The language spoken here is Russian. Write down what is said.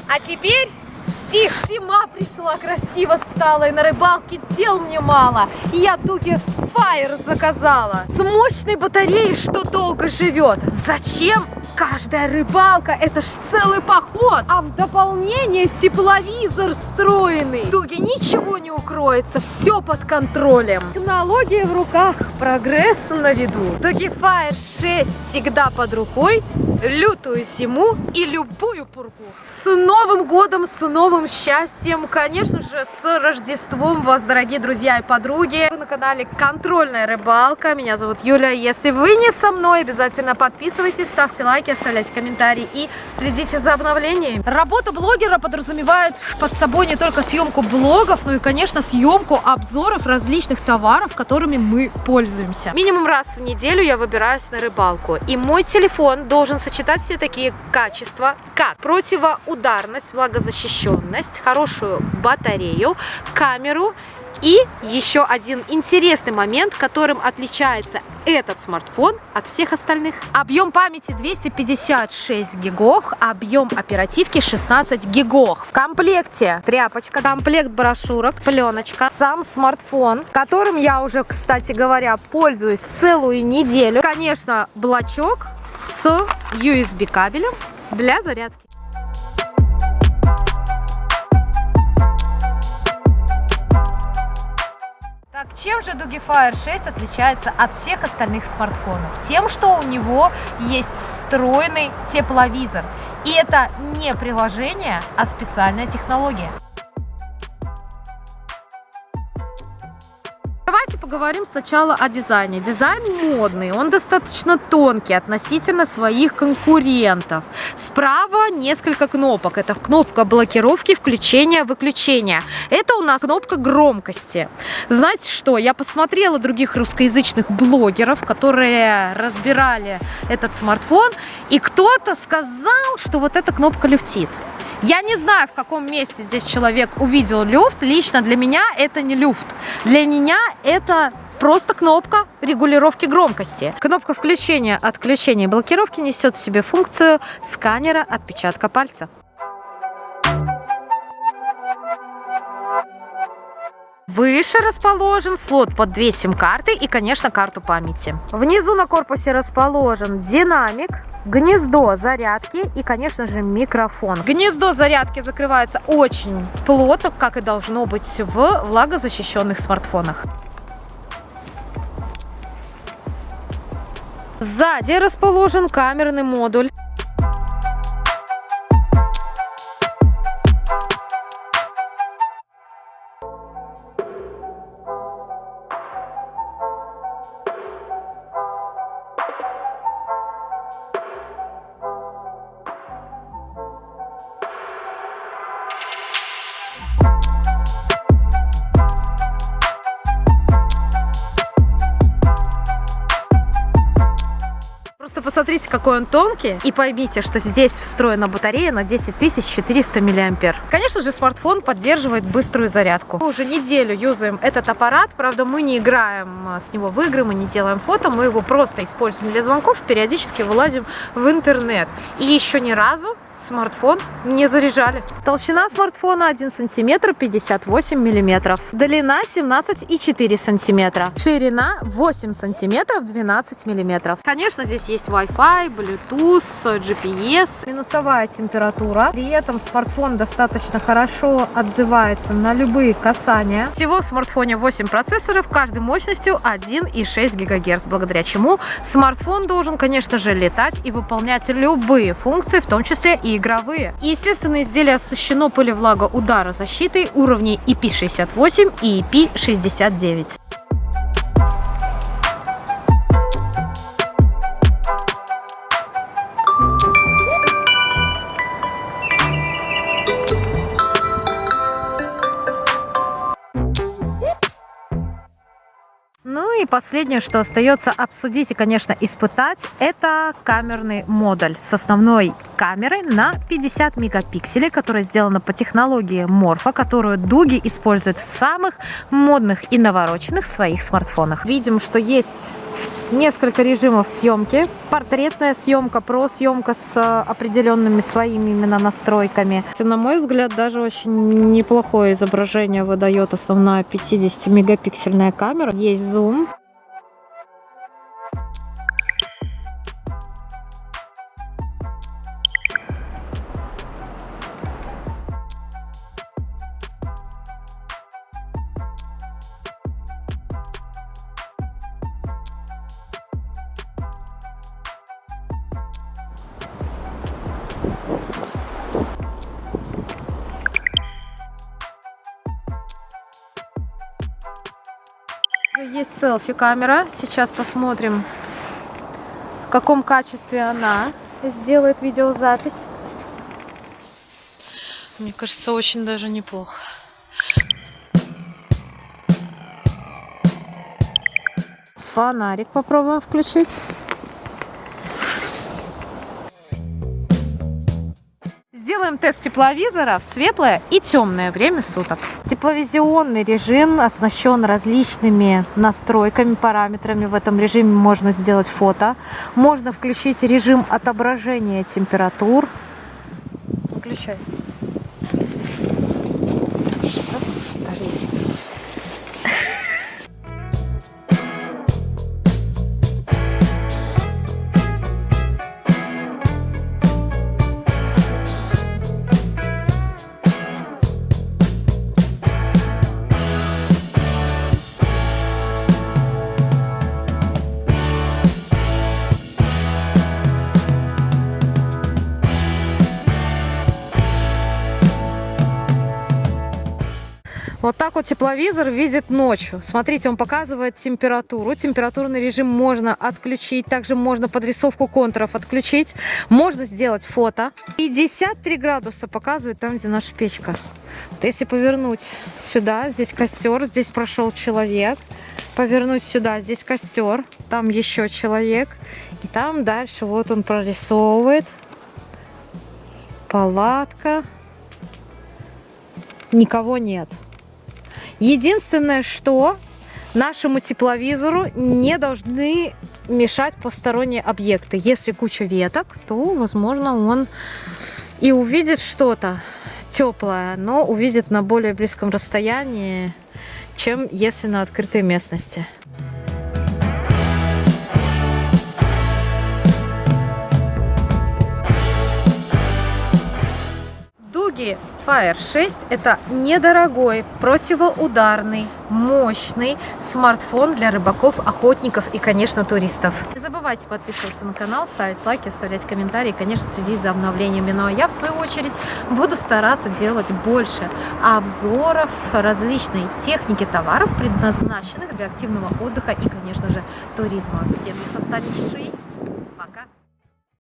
А теперь стих. Зима пришла, красиво стала, и на рыбалке дел мне мало. И я Дуги Fire заказала. С мощной батареей, что долго живет. Зачем? Каждая рыбалка — это ж целый поход. А в дополнение тепловизор встроенный. Дуги ничего не укроется, все под контролем. Технология в руках, прогресс на виду. Дуги Fire 6 всегда под рукой. Лютую зиму и любую пургу. С Новым годом, с новым счастьем, конечно же, с Рождеством вас, дорогие друзья и подруги. Вы на канале Контрольная рыбалка. Меня зовут Юля. Если вы не со мной, обязательно подписывайтесь, ставьте лайки, оставляйте комментарии и следите за обновлениями. Работа блогера подразумевает под собой не только съемку блогов, но и, конечно, съемку обзоров различных товаров, которыми мы пользуемся. Минимум раз в неделю я выбираюсь на рыбалку, и мой телефон должен сочетать все такие качества, как противоударность, влагозащищенность, хорошую батарею, камеру и еще один интересный момент, которым отличается этот смартфон от всех остальных. Объем памяти 256 гигов, объем оперативки 16 гигов. В комплекте тряпочка, комплект брошюрок, пленочка, сам смартфон, которым я уже, кстати говоря, пользуюсь целую неделю. Конечно, блочок с USB кабелем для зарядки. Так, чем же Дуги Fire 6 отличается от всех остальных смартфонов? Тем, что у него есть встроенный тепловизор. И это не приложение, а специальная технология. Давайте поговорим сначала о дизайне. Дизайн модный, он достаточно тонкий относительно своих конкурентов. Справа несколько кнопок. Это кнопка блокировки, включения, выключения. Это у нас кнопка громкости. Знаете что? Я посмотрела других русскоязычных блогеров, которые разбирали этот смартфон, и кто-то сказал, что вот эта кнопка люфтит. Я не знаю, в каком месте здесь человек увидел люфт. Лично для меня это не люфт. Для меня это просто кнопка регулировки громкости. Кнопка включения, отключения и блокировки несет в себе функцию сканера отпечатка пальца. Выше расположен слот под 2 сим-карты и, конечно, карту памяти. Внизу на корпусе расположен динамик, гнездо зарядки и, конечно же, микрофон. Гнездо зарядки закрывается очень плотно, как и должно быть в влагозащищенных смартфонах. Сзади расположен камерный модуль. Посмотрите, какой он тонкий, и поймите, что здесь встроена батарея на 10400 мА. Конечно же, смартфон поддерживает быструю зарядку. Мы уже неделю юзаем этот аппарат, правда, мы не играем с него в игры, мы не делаем фото, мы его просто используем для звонков, периодически вылазим в интернет. И еще ни разу смартфон не заряжали. Толщина смартфона 1 см 58 мм. Длина 17,4 см. Ширина 8 см 12 мм. Конечно, здесь есть Wi-Fi, Bluetooth, GPS. Минусовая температура. При этом смартфон достаточно хорошо отзывается на любые касания. Всего в смартфоне 8 процессоров, каждой мощностью 1,6 ГГц, благодаря чему смартфон должен, конечно же, летать и выполнять любые функции, в том числе и игровые. Естественно, изделие оснащено пылевлагоударозащитой уровней IP68 и IP69. Ну и последнее, что остается обсудить и, конечно, испытать, это камерный модуль с основной камерой на 50 мегапикселей, которая сделана по технологии Morpho, которую Дуги используют в самых модных и навороченных своих смартфонах. Видим, что есть несколько режимов съемки. Портретная съемка, про-съемка с определенными своими именно настройками. На мой взгляд, даже очень неплохое изображение выдает основная 50-мегапиксельная камера. Есть зум. Есть селфи-камера. Сейчас посмотрим, в каком качестве она сделает видеозапись. Мне кажется, очень даже неплохо. Фонарик попробуем включить. Сделаем тест тепловизора в светлое и темное время суток. Тепловизионный режим оснащен различными настройками, параметрами. В этом режиме можно сделать фото. Можно включить режим отображения температур. Включай. Подожди. Вот так вот тепловизор видит ночью. Смотрите, он показывает температуру. Температурный режим можно отключить. Также можно подрисовку контуров отключить. Можно сделать фото. 53 градуса показывает там, где наша печка. Вот если повернуть сюда, здесь костер, здесь прошел человек. Повернуть сюда, здесь костер, там еще человек. И там дальше вот он прорисовывает. Палатка. Никого нет. Единственное, что нашему тепловизору не должны мешать посторонние объекты. Если куча веток, то, возможно, он и увидит что-то теплое, но увидит на более близком расстоянии, чем если на открытой местности. Doogee Fire 6 – это недорогой, противоударный, мощный смартфон для рыбаков, охотников и, конечно, туристов. Не забывайте подписываться на канал, ставить лайки, оставлять комментарии и, конечно, следить за обновлениями. Ну а я, в свою очередь, буду стараться делать больше обзоров различной техники, товаров, предназначенных для активного отдыха и, конечно же, туризма. Всем фантастический. Пока!